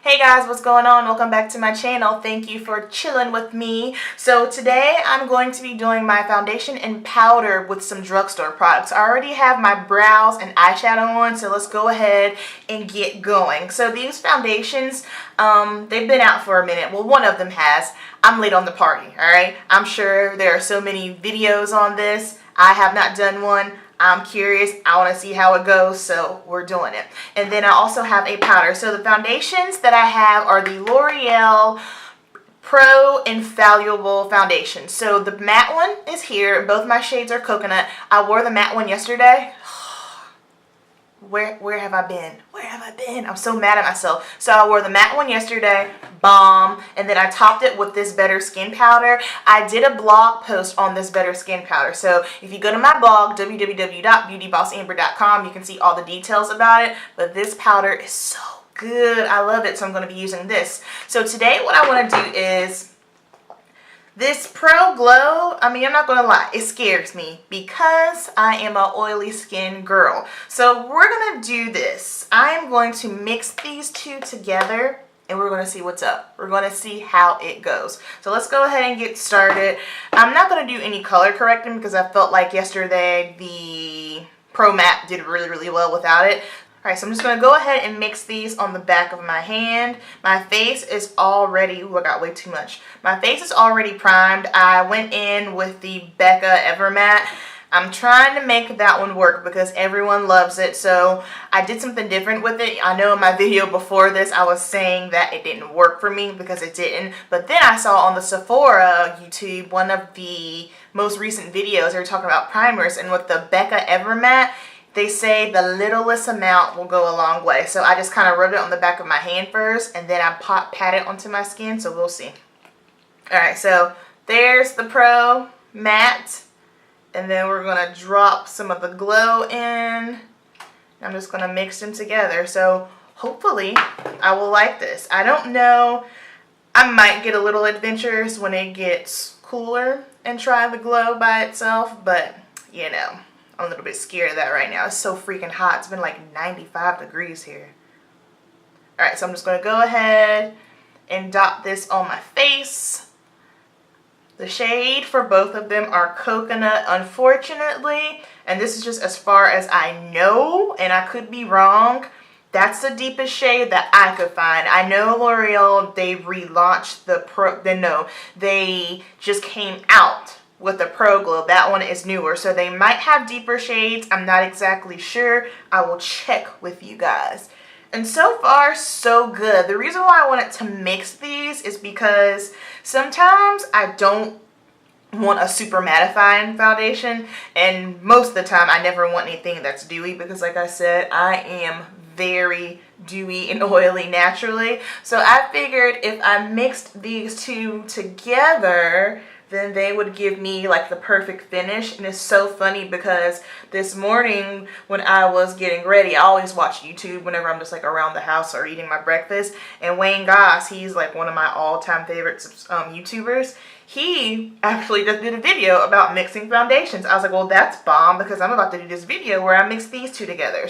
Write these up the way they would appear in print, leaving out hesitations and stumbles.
Hey guys, what's going on? Welcome back to my channel. Thank you for chilling with me. So today I'm going to be doing my foundation and powder with some drugstore products. I already have my brows and eyeshadow on, so let's go ahead and get going. So these foundations, they've been out for a minute. Well, one of them has. I'm late on the party, alright? I'm sure there are so many videos on this. I have not done one. I'm curious. I want to see how it goes, so we're doing it. And then I also have a powder. So the foundations that I have are the L'Oreal Pro Infallible foundation. So the matte one is here. Both my shades are coconut. I wore the matte one yesterday. Where have I been? Where have I been? I'm so mad at myself. So I wore the matte one yesterday, bomb, and then I topped it with this Better Skin powder. I did a blog post on this Better Skin powder. So if you go to my blog, www.beautybossamber.com, you can see all the details about it. But this powder is so good. I love it, so I'm going to be using this. So today what I want to do is this Pro Glow. I mean, I'm not going to lie, it scares me because I am an oily skin girl. So we're going to do this. I am going to mix these two together and we're going to see what's up. We're going to see how it goes. So let's go ahead and get started. I'm not going to do any color correcting because I felt like yesterday the Pro Matte did really well without it. Alright, so I'm just going to go ahead and mix these on the back of my hand. My face is already, ooh, I got way too much. My face is already primed. I went in with the Becca Evermatte. I'm trying to make that one work because everyone loves it. So I did something different with it. I know in my video before this I was saying that it didn't work for me because it didn't. But then I saw on the Sephora YouTube one of the most recent videos. They were talking about primers, and with the Becca Evermatte, they say the littlest amount will go a long way. So I just kind of rubbed it on the back of my hand first, and then I pat it onto my skin, so we'll see. Alright, so there's the Pro Matte. And then we're going to drop some of the glow in. I'm just going to mix them together. So hopefully I will like this. I don't know. I might get a little adventurous when it gets cooler and try the glow by itself, but you know, I'm a little bit scared of that right now. It's so freaking hot. It's been like 95 degrees here. Alright, so I'm just going to go ahead and dot this on my face. The shade for both of them are coconut, unfortunately. And this is just as far as I know, and I could be wrong. That's the deepest shade that I could find. I know L'Oreal, they relaunched the Pro, they just came out with the Pro Glow. That one is newer, so they might have deeper shades. I'm not exactly sure. I will check with you guys. And so far, so good. The reason why I wanted to mix these is because sometimes I don't want a super mattifying foundation, and most of the time I never want anything that's dewy because, like I said, I am very dewy and oily naturally. So I figured if I mixed these two together, then they would give me like the perfect finish. And it's so funny because this morning when I was getting ready, I always watch YouTube whenever I'm just like around the house or eating my breakfast, and Wayne Goss, he's like one of my all-time favorite YouTubers. He actually just did a video about mixing foundations. I was like, well, that's bomb because I'm about to do this video where I mix these two together.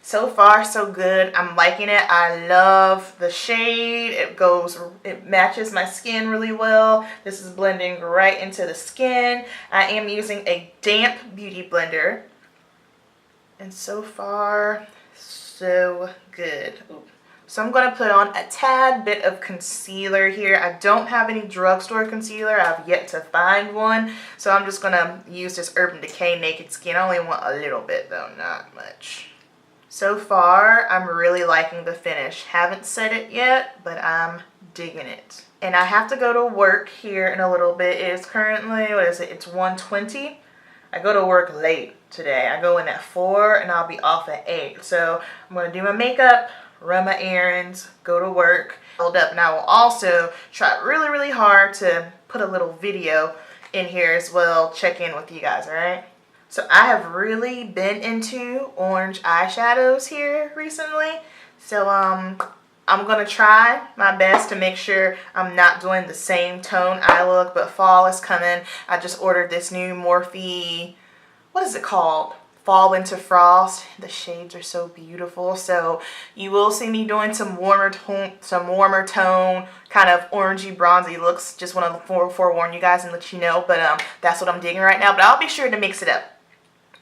So far so good. I'm liking it. I love the shade. It matches my skin really well. This is blending right into the skin. I am using a damp beauty blender. And so far, so good. Ooh. So I'm going to put on a tad bit of concealer here. I don't have any drugstore concealer. I've yet to find one. So I'm just going to use this Urban Decay Naked Skin. I only want a little bit though, not much. So far, I'm really liking the finish. Haven't said it yet, but I'm digging it. And I have to go to work here in a little bit. It is currently, what is it? It's 1:20. I go to work late today. I go in at 4 and I'll be off at 8. So I'm going to do my makeup, run my errands, go to work, hold up. And I will also try really hard to put a little video in here as well. Check in with you guys, alright? So I have really been into orange eyeshadows here recently. So I'm going to try my best to make sure I'm not doing the same tone eye look, but fall is coming. I just ordered this new Morphe, what is it called? Fall into Frost. The shades are so beautiful. So you will see me doing some warmer tone, kind of orangey bronzy looks. Just want to forewarn you guys and let you know. But that's what I'm digging right now. But I'll be sure to mix it up.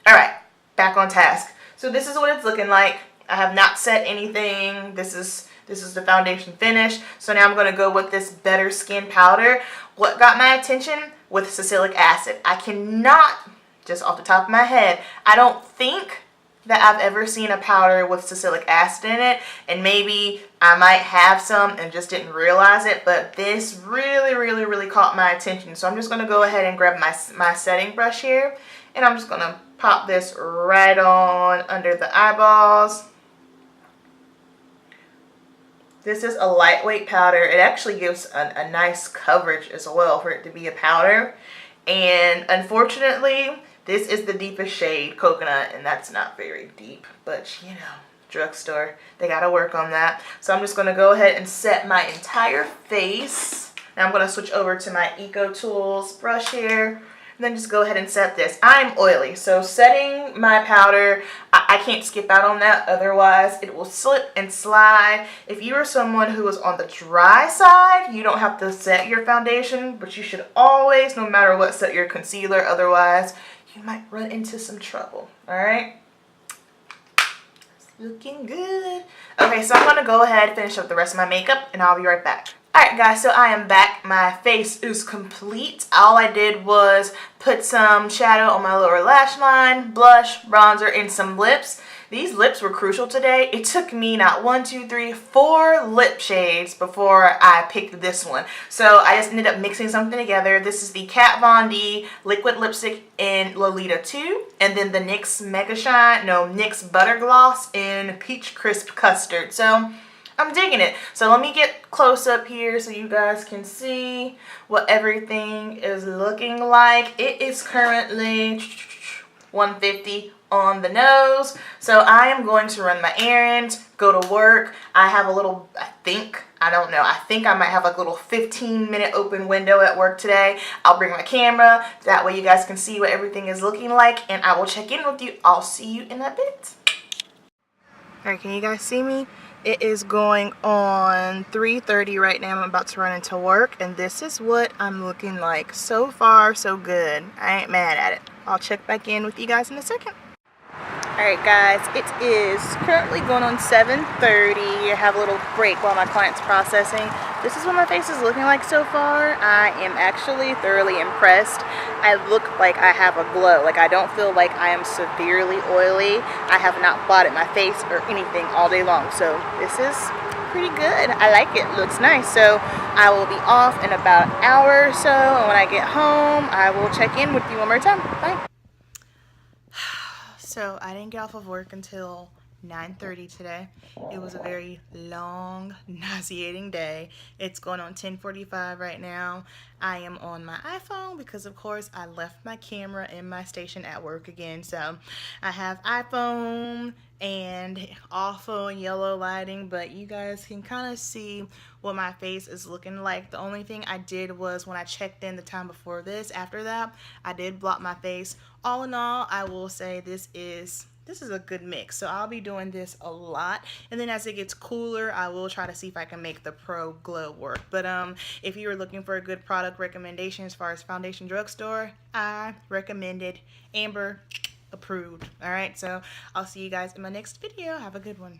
All right, back on task. So this is what it's looking like. I have not set anything. This is the foundation finish. So now I'm going to go with this Better Skin powder. What got my attention? With salicylic acid. I cannot, just off the top of my head, I don't think that I've ever seen a powder with salicylic acid in it. And maybe I might have some and just didn't realize it. But this really caught my attention. So I'm just going to go ahead and grab my setting brush here. And I'm just going to pop this right on under the eyeballs. This is a lightweight powder. It actually gives a nice coverage as well for it to be a powder. And unfortunately, this is the deepest shade, Coconut, and that's not very deep. But, you know, drugstore, they got to work on that. So I'm just going to go ahead and set my entire face. Now I'm going to switch over to my Eco Tools brush here. And then just go ahead and set this. I'm oily, so setting my powder, I can't skip out on that, otherwise it will slip and slide. If you are someone who is on the dry side, you don't have to set your foundation, but you should always, no matter what, set your concealer, otherwise you might run into some trouble, alright? It's looking good. Okay, so I'm going to go ahead and finish up the rest of my makeup, and I'll be right back. Alright guys, so I am back. My face is complete. All I did was put some shadow on my lower lash line, blush, bronzer, and some lips. These lips were crucial today. It took me not 1, 2, 3, 4 lip shades before I picked this one. So I just ended up mixing something together. This is the Kat Von D liquid lipstick in Lolita 2. And then the NYX Butter Gloss in Peach Crisp Custard. So I'm digging it. So let me get close up here so you guys can see what everything is looking like. It is currently 150 on the nose. So I am going to run my errands, go to work. I have a little, I think I might have like a little 15-minute open window at work today. I'll bring my camera. That way you guys can see what everything is looking like. And I will check in with you. I'll see you in a bit. Alright, can you guys see me? It is going on 3:30 right now. I'm about to run into work, and this is what I'm looking like. So far, so good. I ain't mad at it. I'll check back in with you guys in a second. Alright guys, it is currently going on 7:30. I have a little break while my client's processing. This is what my face is looking like so far. I am actually thoroughly impressed. I look like I have a glow. Like I don't feel like I am severely oily. I have not blotted my face or anything all day long. So this is pretty good. I like it. Looks nice. So I will be off in about an hour or so. And when I get home, I will check in with you one more time. Bye. So I didn't get off of work until 9:30 today. It was a very long, nauseating day. It's going on 10:45 right now. I am on my iPhone because of course I left my camera in my station at work again. So I have iPhone and awful yellow lighting, but you guys can kind of see what my face is looking like. The only thing I did was when I checked in the time before this, after that, I did blot my face. All in all, I will say this is a good mix. So I'll be doing this a lot, and then as it gets cooler, I will try to see if I can make the Pro Glow work. But if you were looking for a good product recommendation as far as foundation drugstore, I recommended Amber approved. All right, so I'll see you guys in my next video. Have a good one.